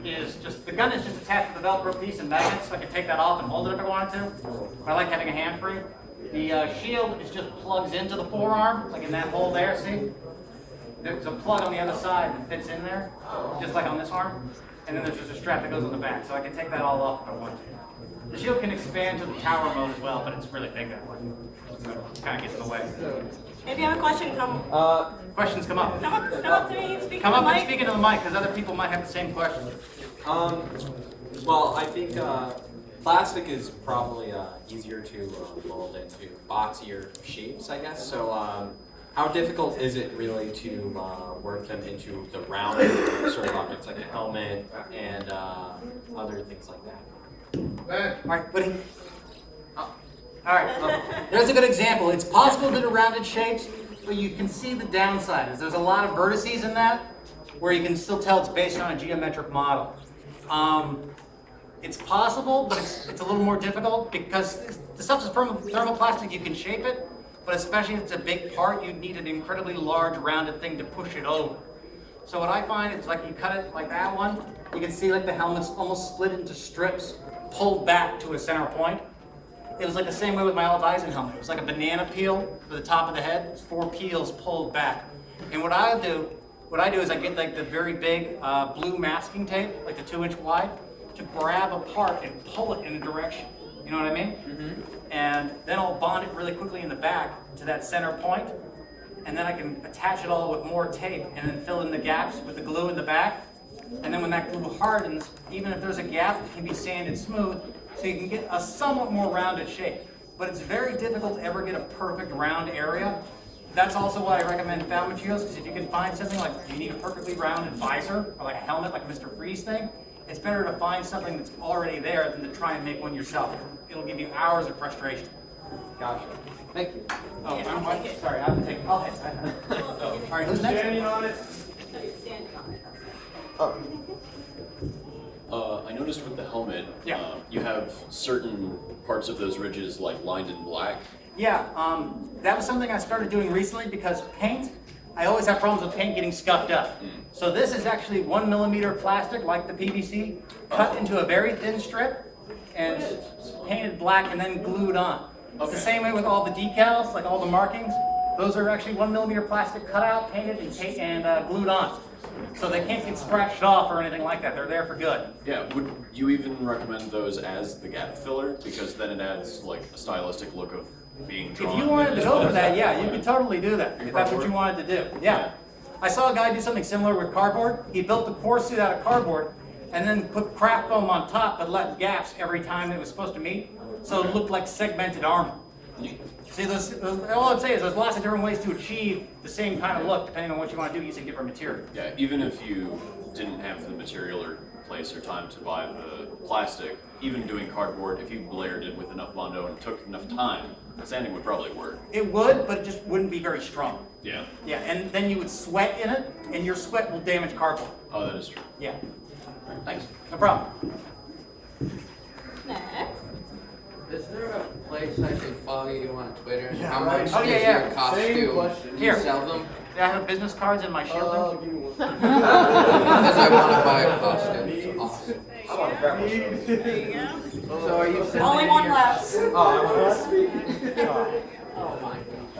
[SPEAKER 1] is just attached to the Velcro piece and magnets, so I can take that off and hold it if I wanted to. But I like having a hand free. The shield is just plugs into the forearm, like in that hole there, see? There's a plug on the other side that fits in there, just like on this arm. And then there's just a strap that goes on the back, so I can take that all off if I want to. The shield can expand to the tower mode as well, but it's really big that way. So it kind of gets in the way.
[SPEAKER 2] If you have a question, come
[SPEAKER 1] Questions come up.
[SPEAKER 2] up to me and speak
[SPEAKER 1] Come
[SPEAKER 2] to
[SPEAKER 1] up
[SPEAKER 2] the
[SPEAKER 1] and
[SPEAKER 2] mic.
[SPEAKER 1] speak into the mic, because other people might have the same question.
[SPEAKER 8] Well, I think plastic is probably easier to mold into boxier shapes, I guess. So, how difficult is it really to work them into the rounded sort of objects like a helmet and other things like that?
[SPEAKER 3] Ben,
[SPEAKER 1] All right, Woody. Oh. All right, there's a good example. It's possible to do rounded shapes, but you can see the downside. Is there's a lot of vertices in that, where you can still tell it's based on a geometric model. It's possible, but it's a little more difficult because the stuff is thermoplastic. You can shape it, but especially if it's a big part, you need an incredibly large rounded thing to push it over. So what I find is like you cut it like that one, you can see like the helmet's almost split into strips, pulled back to a center point. It was like the same way with my Altizen helmet. It was like a banana peel for the top of the head, 4 peels pulled back. And what I do is I get like the very big blue masking tape, like the 2-inch wide, to grab a part and pull it in a direction. You know what I mean? Mm-hmm. And then I'll bond it really quickly in the back to that center point, and then I can attach it all with more tape and then fill in the gaps with the glue in the back. And then when that glue hardens, even if there's a gap, it can be sanded smooth, so you can get a somewhat more rounded shape. But it's very difficult to ever get a perfect round area. That's also why I recommend found materials, because if you can find something like you need a perfectly rounded visor, or like a helmet like a Mr. Freeze thing, it's better to find something that's already there than to try and make one yourself. It'll give you hours of frustration.
[SPEAKER 7] Gotcha. Thank you.
[SPEAKER 1] Oh, I'm sorry, I have to take it. I'll hit it. All right, who's next?
[SPEAKER 6] Standing on it.
[SPEAKER 2] So you're standing on it.
[SPEAKER 9] I noticed with the helmet,
[SPEAKER 1] Yeah.
[SPEAKER 9] you have certain parts of those ridges like lined in black.
[SPEAKER 1] Yeah, that was something I started doing recently because paint, I always have problems with paint getting scuffed up. So this is actually 1mm plastic, like the PVC, cut into a very thin strip and painted black and then glued on. It's the same way with all the decals, like all the markings. Those are actually 1mm plastic cut out, painted and glued on. So they can't get scratched off or anything like that. They're there for good.
[SPEAKER 9] Yeah, would you even recommend those as the gap filler? Because then it adds like a stylistic look of
[SPEAKER 10] being
[SPEAKER 1] If
[SPEAKER 10] drawn.
[SPEAKER 1] you wanted to go for that, yeah, you could totally do that, if that's what you wanted to do, yeah. I saw a guy do something similar with cardboard. He built the core suit out of cardboard and then put craft foam on top but left gaps every time it was supposed to meet, so it looked like segmented armor. See, all I'd say is there's lots of different ways to achieve the same kind of look depending on what you want to do using different materials.
[SPEAKER 9] Yeah, even if you didn't have the material or place or time to buy the plastic, even doing cardboard, if you layered it with enough Bondo and took enough time, the sanding would probably work.
[SPEAKER 1] It would, but it just wouldn't be very strong.
[SPEAKER 9] Yeah.
[SPEAKER 1] Yeah, and then you would sweat in it, and your sweat will damage cardboard.
[SPEAKER 9] Oh, that is true.
[SPEAKER 1] Yeah,
[SPEAKER 9] Thanks.
[SPEAKER 1] no problem.
[SPEAKER 2] Next.
[SPEAKER 11] Is there a place I can follow you on Twitter? And how
[SPEAKER 4] right.
[SPEAKER 11] much
[SPEAKER 1] Oh,
[SPEAKER 11] is
[SPEAKER 1] yeah, yeah.
[SPEAKER 11] your costume?
[SPEAKER 4] Same question.
[SPEAKER 11] Do you
[SPEAKER 1] Here.
[SPEAKER 11] sell them?
[SPEAKER 1] I have business cards in my shield.
[SPEAKER 4] Oh, give me one.
[SPEAKER 11] Because I want to buy a costume. It's awesome.
[SPEAKER 8] I want a raffle show.
[SPEAKER 2] There you go.
[SPEAKER 11] So are you sending
[SPEAKER 2] Only
[SPEAKER 11] me
[SPEAKER 2] one
[SPEAKER 11] your-
[SPEAKER 2] left.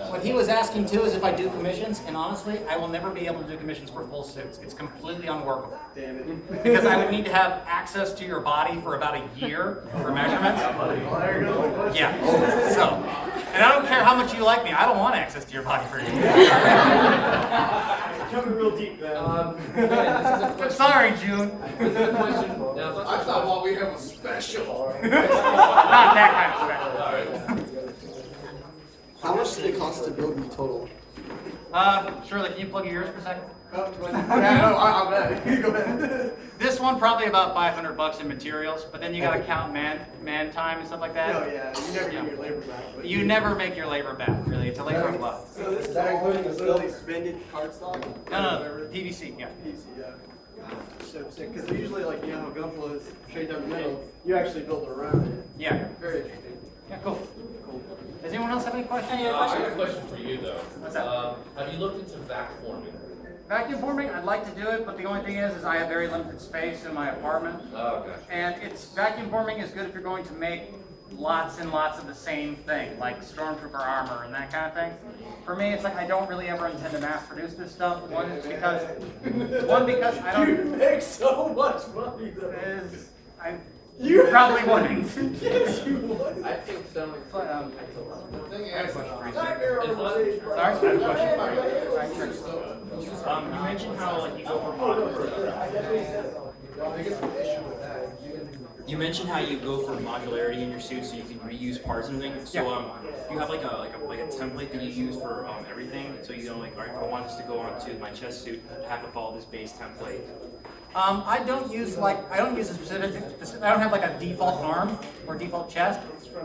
[SPEAKER 1] What he was asking too is if I do commissions, and honestly, I will never be able to do commissions for full suits. It's completely unworkable.
[SPEAKER 4] Damn it.
[SPEAKER 1] Because I would need to have access to your body for about a year for measurements. Yeah, so, and I don't care how much you like me, I don't want access to your body for a year.
[SPEAKER 4] Coming real deep, man.
[SPEAKER 1] I'm sorry, June.
[SPEAKER 3] I thought while we have a special.
[SPEAKER 1] Not that kind of special.
[SPEAKER 4] How much did it cost to build you total?
[SPEAKER 1] Shirley, can you plug yours for a second?
[SPEAKER 3] Yeah, no, I'm ready. Go ahead.
[SPEAKER 1] This one probably about $500 in materials, but then you gotta count man time and stuff like that.
[SPEAKER 4] Oh, yeah, you never get your labor back. But
[SPEAKER 1] You never make your labor back, really. It's a labor of love.
[SPEAKER 4] So this is that including the literally suspended cardstock?
[SPEAKER 1] No, PVC, yeah.
[SPEAKER 4] Easy, yeah. So sick, because usually like, you know, how Gunpla is straight down the middle, you actually build it around it.
[SPEAKER 1] Yeah.
[SPEAKER 4] Very interesting.
[SPEAKER 1] Yeah, cool. Does anyone else have any questions?
[SPEAKER 2] Any other
[SPEAKER 6] I got a
[SPEAKER 2] questions?
[SPEAKER 6] question for you though.
[SPEAKER 1] What's that?
[SPEAKER 6] Have you looked into vac forming?
[SPEAKER 1] Vacuum forming, I'd like to do it, but the only thing is I have very limited space in my apartment.
[SPEAKER 6] Oh, okay.
[SPEAKER 1] And vacuum forming is good if you're going to make lots and lots of the same thing, like Stormtrooper armor and that kind of thing. For me, it's like I don't really ever intend to mass produce this stuff. One because I don't.
[SPEAKER 4] You make so much money though.
[SPEAKER 1] You probably wouldn't.
[SPEAKER 4] Yes, you would.
[SPEAKER 11] I think so.
[SPEAKER 1] But,
[SPEAKER 3] The thing
[SPEAKER 1] I have a
[SPEAKER 3] is,
[SPEAKER 1] question for you.
[SPEAKER 4] Nightmare organization.
[SPEAKER 1] Sorry, I have a question for you.
[SPEAKER 12] You mentioned how like you go for modularity.
[SPEAKER 3] I think it's an issue with that.
[SPEAKER 12] You mentioned how you go for modularity in your suit so you can reuse parts and things. So you have like a template that you use for everything. So you know like, all right, if I want this to go onto my chest suit, I have to follow this base template.
[SPEAKER 1] I don't use a specific, I don't have like a default arm or default chest.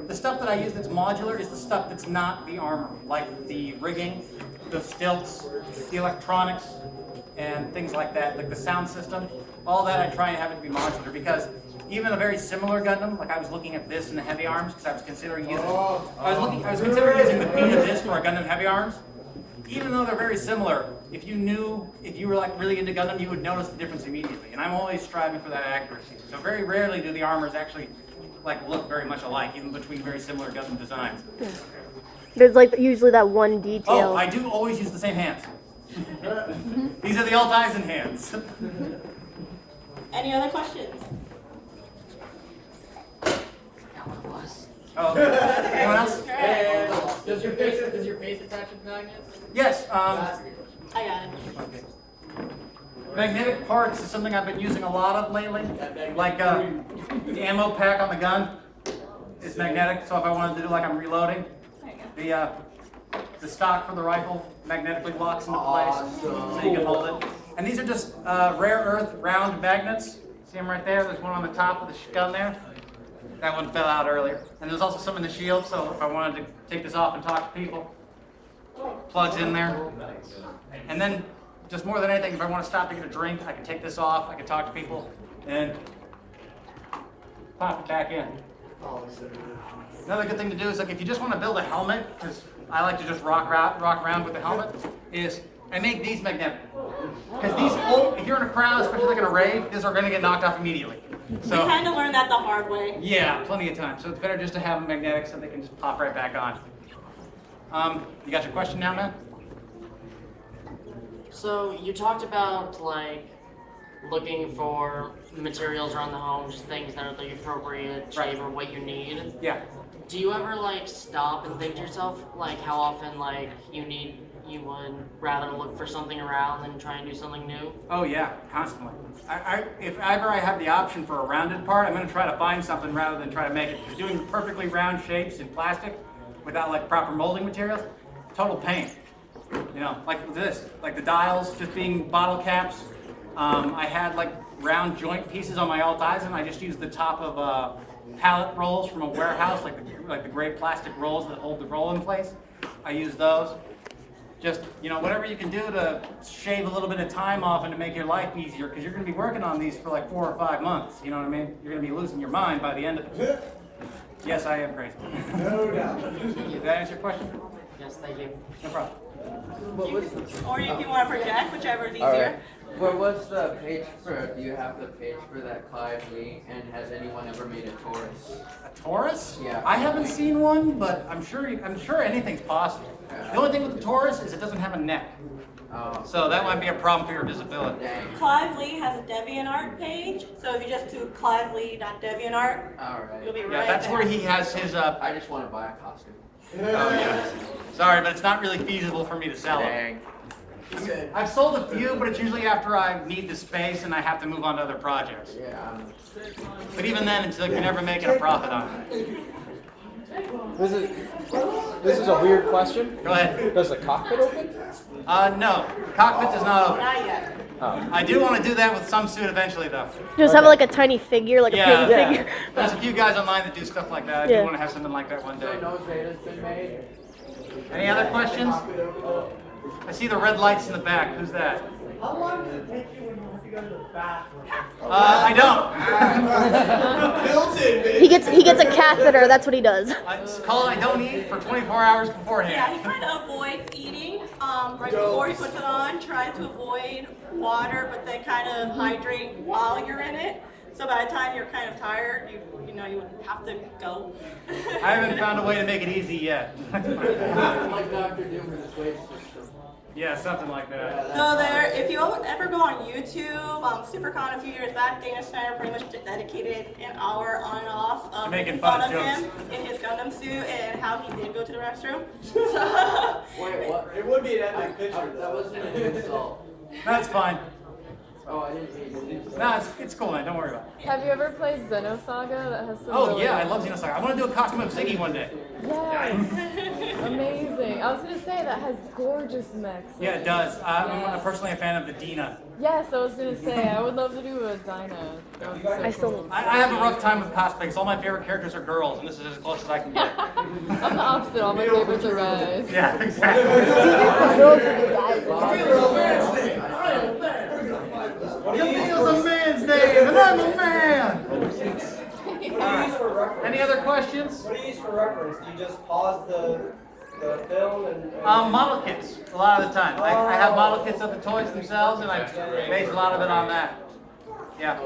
[SPEAKER 1] The stuff that I use that's modular is the stuff that's not the armor, like the rigging, the stilts, the electronics, and things like that, like the sound system. All that I try and have it to be modular because even a very similar Gundam, like I was looking at this in the heavy arms because I was considering using, I was considering using the feet of this for a Gundam heavy arms. Even though they're very similar, if you were like really into Gundam, you would notice the difference immediately. And I'm always striving for that accuracy. So very rarely do the armors actually like look very much alike, even between very similar Gundam designs.
[SPEAKER 5] There's like usually that one
[SPEAKER 1] Oh,
[SPEAKER 5] detail.
[SPEAKER 1] I do always use the same hands. These are the Alt-Eisen hands.
[SPEAKER 2] Any other questions?
[SPEAKER 1] Oh, anyone else?
[SPEAKER 2] Alright.
[SPEAKER 11] Does your face attach with magnets?
[SPEAKER 1] Yes.
[SPEAKER 2] I got it.
[SPEAKER 1] Okay. Magnetic parts is something I've been using a lot of lately. Like the ammo pack on the gun is magnetic, so if I wanted to do like I'm reloading,
[SPEAKER 2] There you go.
[SPEAKER 1] the stock for the rifle magnetically locks into place, so you can hold it. And these are just rare earth round magnets. See them right there? There's one on the top of the gun there. That one fell out earlier. And there's also some in the shield, so if I wanted to take this off and talk to people, plugs in there. And then, just more than anything, if I want to stop to get a drink, I can take this off, I can talk to people, and pop it back in. Another good thing to do is, like, if you just want to build a helmet, because I like to just rock around with the helmet, is I make these magnetic. Because these, if you're in a crowd, especially like in a rave, these are going to get knocked off immediately. So,
[SPEAKER 2] We kind of learned that the hard way.
[SPEAKER 1] yeah, plenty of time. So it's better just to have them magnetic so they can just pop right back on. You got your question now, man?
[SPEAKER 13] So you talked about like looking for materials around the home, just things that are the appropriate shape or what you need.
[SPEAKER 1] Yeah.
[SPEAKER 13] do you ever like stop and think to yourself like how often like you would rather look for something around than try and do something new?
[SPEAKER 1] Oh yeah, constantly. If ever I have the option for a rounded part, I'm going to try to find something rather than try to make it. Because doing perfectly round shapes in plastic without like proper molding materials, total pain. You know, like this, like the dials just being bottle caps. I had like round joint pieces on my alt eyes, and I just used the top of pallet rolls from a warehouse, like the gray plastic rolls that hold the roll in place. I use those. Just, you know, whatever you can do to shave a little bit of time off and to make your life easier, because you're going to be working on these for like 4 or 5 months. You know what I mean? You're going to be losing your mind by the end of it. Yes, I am crazy.
[SPEAKER 3] No doubt.
[SPEAKER 1] Did that answer your question?
[SPEAKER 13] Yes, thank you.
[SPEAKER 1] No problem.
[SPEAKER 2] Or if you want to project, whichever is easier.
[SPEAKER 11] Alright. Well, what's the page for? Do you have the page for that Clive Lee? And has anyone ever made a Taurus?
[SPEAKER 1] A Taurus?
[SPEAKER 11] Yeah.
[SPEAKER 1] I haven't seen one, but I'm sure anything's possible. The only thing with the Taurus is it doesn't have a neck.
[SPEAKER 11] Oh.
[SPEAKER 1] So that might be a problem for your visibility.
[SPEAKER 11] Dang.
[SPEAKER 2] Clive Lee has a DeviantArt page, so if you just do clivelee.deviantart,
[SPEAKER 11] Alright.
[SPEAKER 2] you'll be right
[SPEAKER 1] Yeah, that's
[SPEAKER 2] there.
[SPEAKER 1] where he has his.
[SPEAKER 11] I just want to buy a costume.
[SPEAKER 1] Oh yeah. Sorry, but it's not really feasible for me to sell them.
[SPEAKER 11] Dang.
[SPEAKER 1] I've sold a few, but it's usually after I need the space and I have to move on to other projects.
[SPEAKER 11] Yeah.
[SPEAKER 1] But even then, until you're never making a profit on it.
[SPEAKER 10] This is a weird question.
[SPEAKER 1] Go ahead.
[SPEAKER 10] Does the cockpit open?
[SPEAKER 1] No, cockpit does not open.
[SPEAKER 2] Not yet.
[SPEAKER 10] Oh.
[SPEAKER 1] I do want to do that with some suit eventually, though.
[SPEAKER 5] Just have like a tiny figure, like a
[SPEAKER 1] Yeah.
[SPEAKER 5] paint figure.
[SPEAKER 1] There's a few guys online that do stuff like that. I
[SPEAKER 5] Yeah.
[SPEAKER 1] do want to have something like that one day.
[SPEAKER 11] So no Zeta's been made?
[SPEAKER 1] Any other questions? I see the red lights in the back. Who's that?
[SPEAKER 4] How long does it take you when you have to go to the bathroom?
[SPEAKER 1] I don't.
[SPEAKER 3] Built in, baby.
[SPEAKER 5] He gets a catheter. That's what he does.
[SPEAKER 1] It's called I don't eat for 24 hours
[SPEAKER 2] Yeah,
[SPEAKER 1] beforehand.
[SPEAKER 2] he kind of avoids eating right before he puts it on. Try to avoid water, but then kind of hydrate while you're in it. So by the time you're kind of tired, you know you would have to go.
[SPEAKER 1] I haven't found a way to make it easy yet.
[SPEAKER 11] Like Dr. Doom with his wave system.
[SPEAKER 1] Yeah, something like that.
[SPEAKER 2] So there, if you ever go on YouTube, SuperCon a few years back, Dana Snyder pretty much dedicated an hour on and off of
[SPEAKER 1] Making
[SPEAKER 2] making
[SPEAKER 1] fun
[SPEAKER 2] fun
[SPEAKER 1] of
[SPEAKER 2] of him in his Gundam suit and how he did go to the restroom. So,
[SPEAKER 11] Wait, what?
[SPEAKER 4] It would be an epic picture.
[SPEAKER 11] That wasn't an insult.
[SPEAKER 1] That's fine.
[SPEAKER 11] Oh, I didn't mean to.
[SPEAKER 1] No, it's cool, man. Don't worry about it.
[SPEAKER 14] Have you ever played Xenosaga? That has some
[SPEAKER 1] Oh
[SPEAKER 14] really
[SPEAKER 1] yeah, I love Xenosaga. I want to do a costume of Ziggy one day.
[SPEAKER 14] Yes. Amazing. I was gonna say that has gorgeous mechs.
[SPEAKER 1] Yeah, it does. I'm personally a fan of the Dina.
[SPEAKER 14] Yes, I was gonna say I would love to do a Dinah. That would be so
[SPEAKER 5] I still.
[SPEAKER 14] cool.
[SPEAKER 1] I have a rough time with cosplay because all my favorite characters are girls, and this is as close as I can get.
[SPEAKER 14] I'm the opposite. All my favorites are guys.
[SPEAKER 1] Yeah, exactly. It's a man's day, and I'm a man. Any other questions?
[SPEAKER 4] What do you use for reference? Do you just pause the film and...
[SPEAKER 1] Model kits, a lot of the time. I have model kits of the toys themselves, and I base a lot of it on that. Yeah.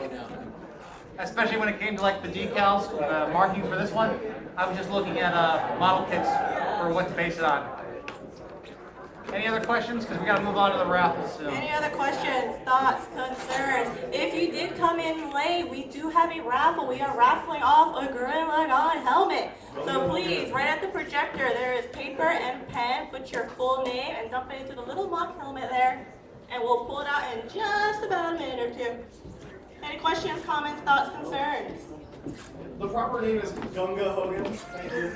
[SPEAKER 1] Especially when it came to like the decals, the marking for this one, I was just looking at model kits for what to base it on. Any other questions? Because we got to move on to the raffle soon.
[SPEAKER 2] any other questions, thoughts, concerns? If you did come in late, we do have a raffle. We are raffling off a Gurren Laggan helmet. So please, right at the projector, there is paper and pen. Put your full name and dump it into the little mock helmet there. And we'll pull it out in just about a minute or two. Any questions, comments, thoughts, concerns?
[SPEAKER 4] The proper name is Gunga Hogan. Thank you.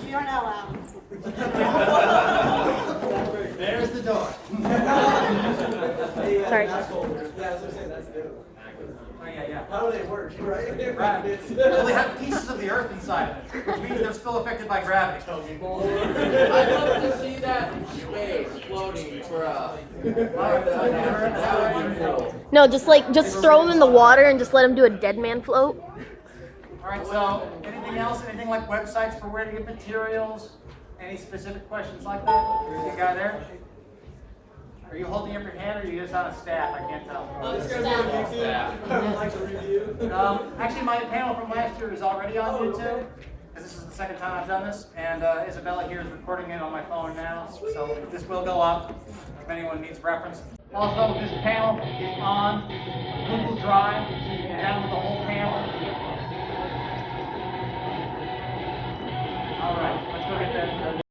[SPEAKER 2] You are not allowed.
[SPEAKER 1] There's the door.
[SPEAKER 5] Sorry.
[SPEAKER 4] Yeah, that's what I'm saying. That's new.
[SPEAKER 1] Oh, yeah.
[SPEAKER 4] How do they work, right?
[SPEAKER 1] Right. Well, they have pieces of the earth inside of it, which means they're still affected by gravity.
[SPEAKER 11] I'd love to see that in space floating for that would be cool.
[SPEAKER 5] No, just throw him in the water and just let him do a dead man float.
[SPEAKER 1] All right, so anything else? Anything like websites for where to get materials? Any specific questions like that? There's a guy there. Are you holding up your hand or are you just on a staff? I can't tell.
[SPEAKER 4] This guy's on YouTube. I would like to review.
[SPEAKER 1] Actually, my panel from last year is already on YouTube. Because this is the second time I've done this. And Isabelle here is recording it on my phone now. So this will go up if anyone needs reference. Also, this panel is on Google Drive. So you can download the whole panel. All right, let's go get that.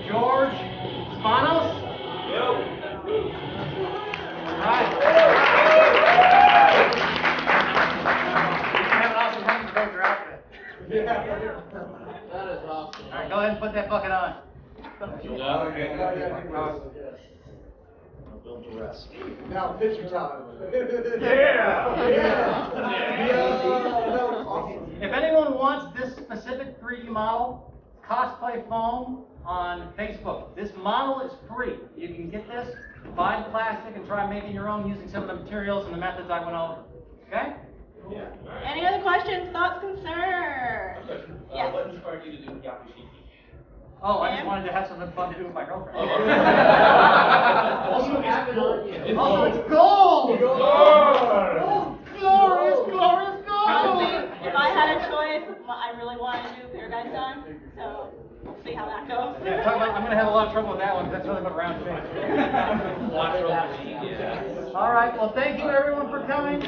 [SPEAKER 1] George Spanos? Yo. Right. You have an awesome time to build your outfit.
[SPEAKER 11] That is awesome.
[SPEAKER 1] All right, go ahead and put that bucket on.
[SPEAKER 4] Build the rest. Now, picture time.
[SPEAKER 1] If anyone wants this specific 3D model, Cosplay Foam on Facebook. This model is free. You can get this, buy the plastic, and try making your own using some of the materials and the methods I went over. Okay?
[SPEAKER 2] Yeah. Any other questions, thoughts, concerns? Yes.
[SPEAKER 6] What inspired you to do Yakushi?
[SPEAKER 1] Oh, I just wanted to have something fun to do with my girlfriend.
[SPEAKER 11] Also, have it on you.
[SPEAKER 1] Also, it's gold! Oh, glorious, glorious gold!
[SPEAKER 2] Honestly, if I had a choice, I really want to do your guys' time, so we'll see how that goes.
[SPEAKER 1] Yeah, talk about, I'm going to have a lot of trouble with that one because that's nothing but round shape.
[SPEAKER 6] Yeah.
[SPEAKER 1] All right, well, thank you everyone for coming.